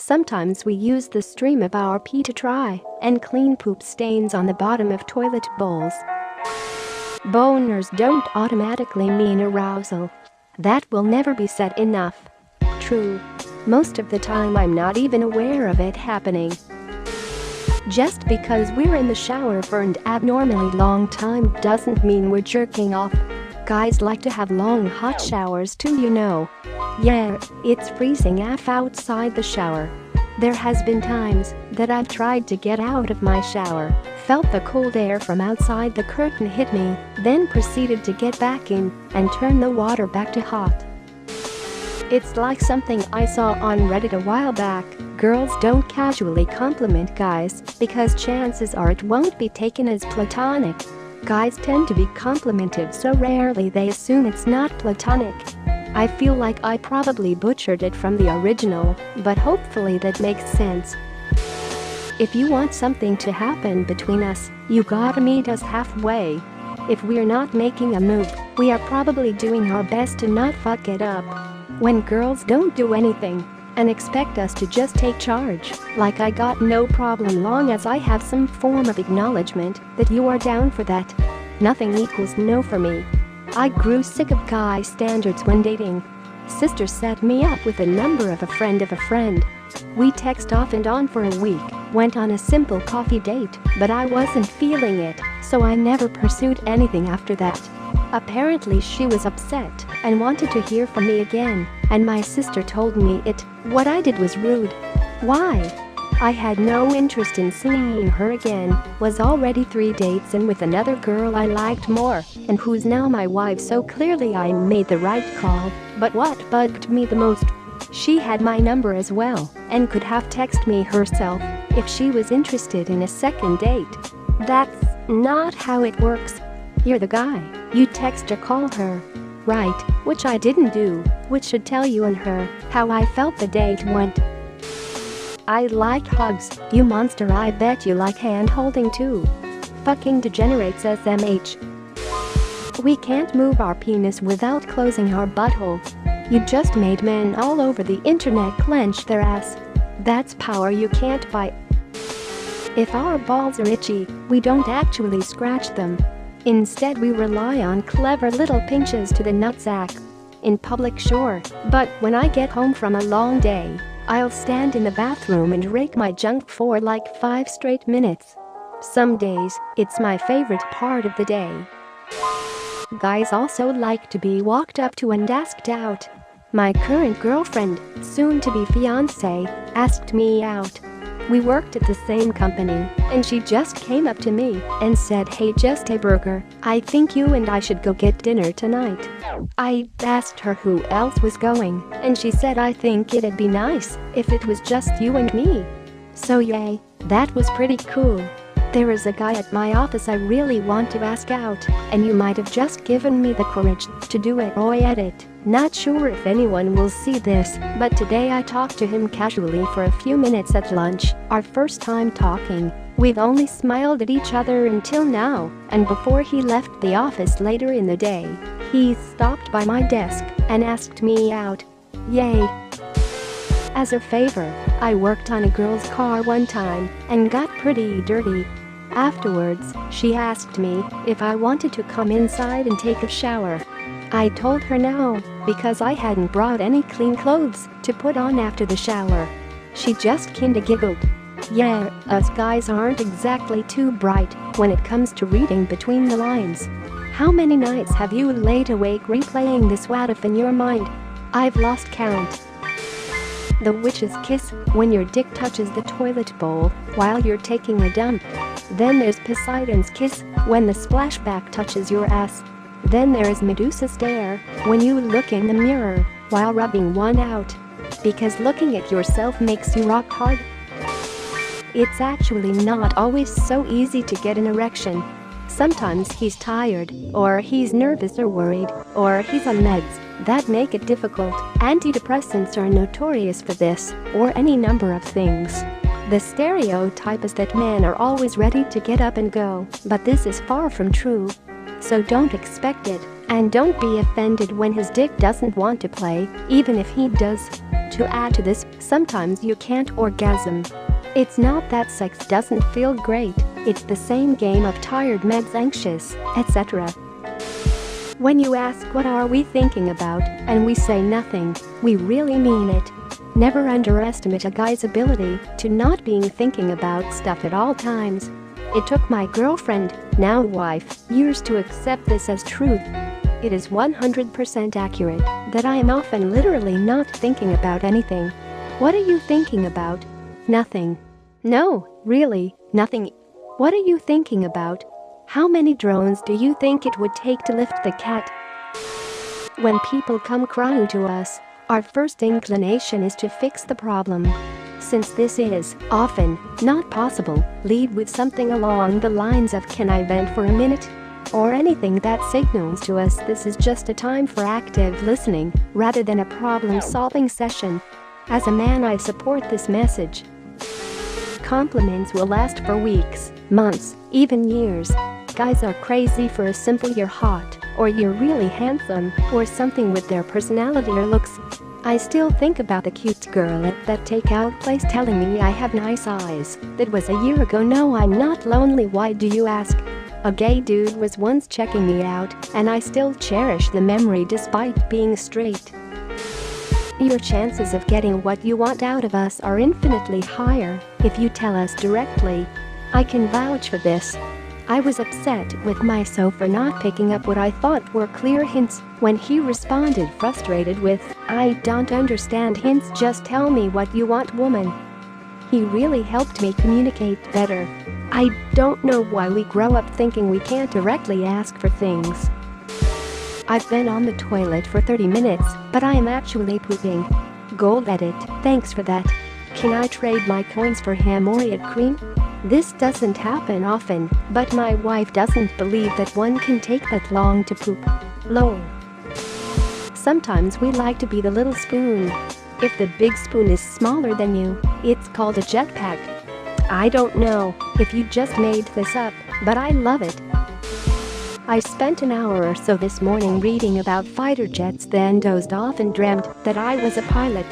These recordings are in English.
Sometimes we use the stream of our pee to try and clean poop stains on the bottom of toilet bowls. Boners don't automatically mean arousal. That will never be said enough. True. Most of the time I'm not even aware of it happening. Just because we're in the shower for an abnormally long time doesn't mean we're jerking off. Guys like to have long hot showers too, you know. Yeah, it's freezing AF outside the shower. There has been times that I've tried to get out of my shower, felt the cold air from outside the curtain hit me, then proceeded to get back in and turn the water back to hot. It's like something I saw on Reddit a while back. Girls don't casually compliment guys because chances are it won't be taken as platonic. Guys tend to be complimented so rarely they assume it's not platonic. I feel like I probably butchered it from the original, but hopefully that makes sense. If you want something to happen between us, you gotta meet us halfway. If we're not making a move, we are probably doing our best to not fuck it up. When girls don't do anything and expect us to just take charge, like I got no problem long as I have some form of acknowledgement that you are down for that. Nothing equals no for me. I grew sick of guy standards when dating. Sister set me up with a number of a friend of a friend. We text off and on for a week, went on a simple coffee date, but I wasn't feeling it, so I never pursued anything after that. Apparently she was upset and wanted to hear from me again, and my sister told me what I did was rude. Why? I had no interest in seeing her again, was already 3 dates in with another girl I liked more, and who's now my wife, so clearly I made the right call. But what bugged me the most? She had my number as well and could have texted me herself if she was interested in a second date. That's not how it works. You're the guy, you text or call her. Right, which I didn't do, which should tell you and her how I felt the date went. I like hugs, you monster. I bet you like hand-holding too. Fucking degenerates SMH. We can't move our penis without closing our butthole. You just made men all over the internet clench their ass. That's power you can't buy. If our balls are itchy, we don't actually scratch them. Instead we rely on clever little pinches to the nutsack. In public, sure, but when I get home from a long day, I'll stand in the bathroom and rake my junk for like 5 straight minutes. Some days, it's my favorite part of the day. Guys also like to be walked up to and asked out. My current girlfriend, soon-to-be fiancé, asked me out. We worked at the same company, and she just came up to me and said, "Hey, just a burger, I think you and I should go get dinner tonight." I asked her who else was going, and she said, "I think it'd be nice if it was just you and me." So yay, that was pretty cool. There is a guy at my office I really want to ask out, and you might have just given me the courage to do it. Oi, edit. Not sure if anyone will see this, but today I talked to him casually for a few minutes at lunch, our first time talking. We've only smiled at each other until now, and before he left the office later in the day, he stopped by my desk and asked me out. Yay. As a favor, I worked on a girl's car one time and got pretty dirty. Afterwards, she asked me if I wanted to come inside and take a shower. I told her no, because I hadn't brought any clean clothes to put on after the shower. She just kinda giggled. Yeah, us guys aren't exactly too bright when it comes to reading between the lines. How many nights have you laid awake replaying this what if in your mind? I've lost count. The witch's kiss, when your dick touches the toilet bowl while you're taking a dump. Then there's Poseidon's kiss, when the splashback touches your ass. Then there's Medusa stare, when you look in the mirror while rubbing one out. Because looking at yourself makes you rock hard. It's actually not always so easy to get an erection. Sometimes he's tired, or he's nervous or worried, or he's on meds that make it difficult. Antidepressants are notorious for this, or any number of things. The stereotype is that men are always ready to get up and go, but this is far from true. So don't expect it, and don't be offended when his dick doesn't want to play, even if he does. to add to this, sometimes you can't orgasm. It's not that sex doesn't feel great, it's the same game of tired, meds, anxious, etc. When you ask what are we thinking about and we say nothing, we really mean it. Never underestimate a guy's ability to not being thinking about stuff at all times. It took my girlfriend, now wife, years to accept this as truth. It is 100% accurate that I am often literally not thinking about anything. What are you thinking about? Nothing. No, really, nothing. What are you thinking about? How many drones do you think it would take to lift the cat? When people come crying to us, our first inclination is to fix the problem. Since this is, often, not possible, lead with something along the lines of "Can I vent for a minute?" or anything that signals to us this is just a time for active listening rather than a problem-solving session. As a man, I support this message. Compliments will last for weeks, months, even years. Guys are crazy for a simple "you're hot" or "you're really handsome" or something with their personality or looks. I still think about the cute girl at that takeout place telling me I have nice eyes. That was a year ago. No, I'm not lonely. Why do you ask? A gay dude was once checking me out, and I still cherish the memory despite being straight. Your chances of getting what you want out of us are infinitely higher if you tell us directly. I can vouch for this. I was upset with myself for not picking up what I thought were clear hints when he responded frustrated with, "I don't understand hints, just tell me what you want, woman." He really helped me communicate better. I don't know why we grow up thinking we can't directly ask for things. I've been on the toilet for 30 minutes, but I am actually pooping. Gold edit, thanks for that. Can I trade my coins for hemorrhoid cream? This doesn't happen often, but my wife doesn't believe that one can take that long to poop. Lol. Sometimes we like to be the little spoon. If the big spoon is smaller than you, it's called a jetpack. I don't know if you just made this up, but I love it. I spent an hour or so this morning reading about fighter jets, then dozed off and dreamt that I was a pilot.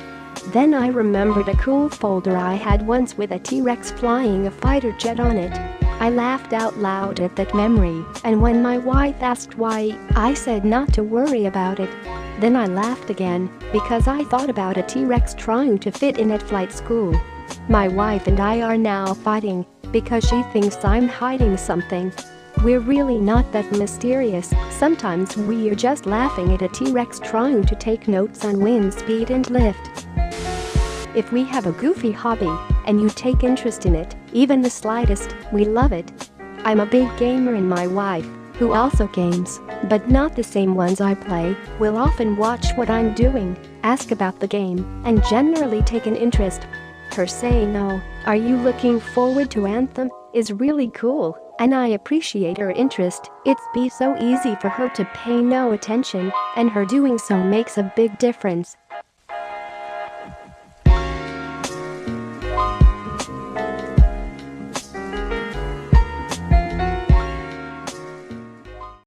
Then I remembered a cool folder I had once with a T-Rex flying a fighter jet on it. I laughed out loud at that memory, and when my wife asked why, I said not to worry about it. Then I laughed again because I thought about a T-Rex trying to fit in at flight school. My wife and I are now fighting because she thinks I'm hiding something. We're really not that mysterious. Sometimes we're just laughing at a T-Rex trying to take notes on wind speed and lift. If we have a goofy hobby and you take interest in it, even the slightest, we love it. I'm a big gamer, and my wife, who also games, but not the same ones I play, will often watch what I'm doing, ask about the game, and generally take an interest. Her saying, "Oh, are you looking forward to Anthem?" is really cool, and I appreciate her interest. It's be so easy for her to pay no attention, and her doing so makes a big difference.